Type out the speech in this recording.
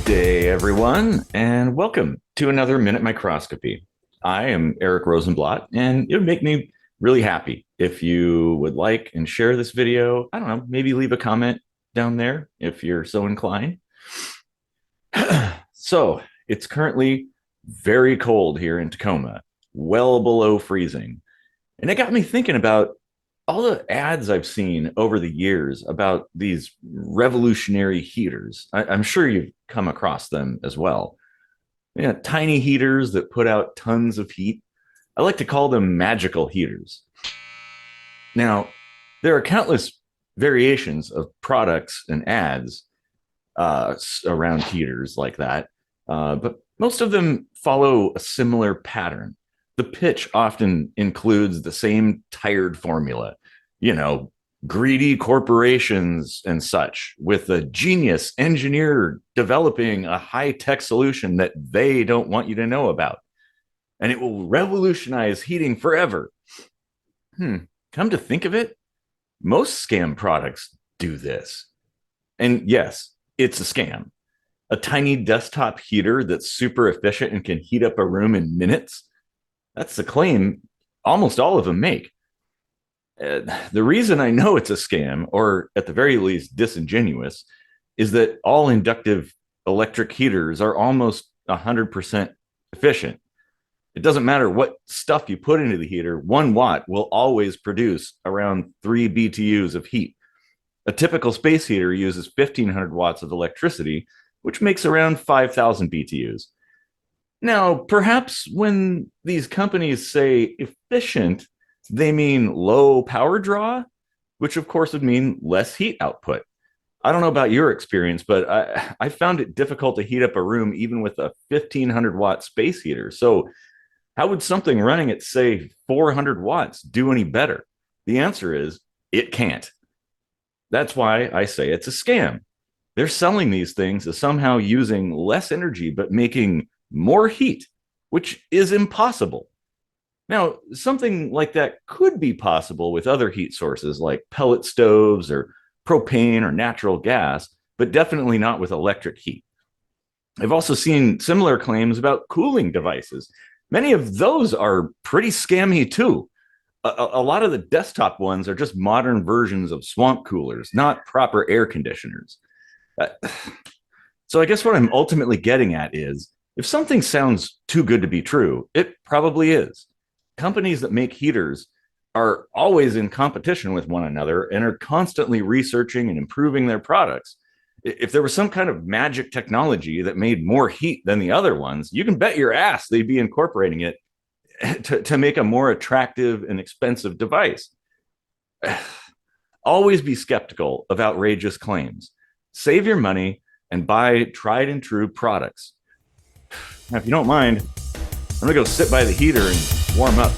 Day, everyone, and welcome to another Minute Microscopy. I am Eric Rosenblatt, and it would make me really happy if you would like and share this video. I don't know, maybe leave a comment down there if you're so inclined. So, it's currently very cold here in Tacoma, well below freezing. And it got me thinking about all the ads I've seen over the years about these revolutionary heaters. I'm sure you've come across them as well. Yeah, tiny heaters that put out tons of heat. I like to call them magical heaters. Now, there are countless variations of products and ads around heaters like that, but most of them follow a similar pattern. The pitch often includes the same tired formula, you know, greedy corporations and such, with a genius engineer developing a high-tech solution that they don't want you to know about. And it will revolutionize heating forever. Come to think of it, most scam products do this. And yes, it's a scam. A tiny desktop heater that's super efficient and can heat up a room in minutes. That's the claim almost all of them make. The reason I know it's a scam, or at the very least disingenuous, is that all inductive electric heaters are almost 100% efficient. It doesn't matter what stuff you put into the heater, 1 watt will always produce around 3 BTUs of heat. A typical space heater uses 1,500 watts of electricity, which makes around 5,000 BTUs. Now, perhaps when these companies say efficient, they mean low power draw, which of course would mean less heat output. I don't know about your experience, but I found it difficult to heat up a room even with a 1,500 watt space heater. So how would something running at, say, 400 watts do any better? The answer is it can't. That's why I say it's a scam. They're selling these things as somehow using less energy, but making more heat, which is impossible. Now, something like that could be possible with other heat sources like pellet stoves or propane or natural gas, but definitely not with electric heat. I've also seen similar claims about cooling devices. Many of those are pretty scammy too. A lot of the desktop ones are just modern versions of swamp coolers, not proper air conditioners. So I guess what I'm ultimately getting at is, if something sounds too good to be true, it probably is. Companies that make heaters are always in competition with one another and are constantly researching and improving their products. If there was some kind of magic technology that made more heat than the other ones, you can bet your ass they'd be incorporating it to make a more attractive and expensive device. Always be skeptical of outrageous claims. Save your money and buy tried and true products. Now, if you don't mind, I'm gonna go sit by the heater and warm up.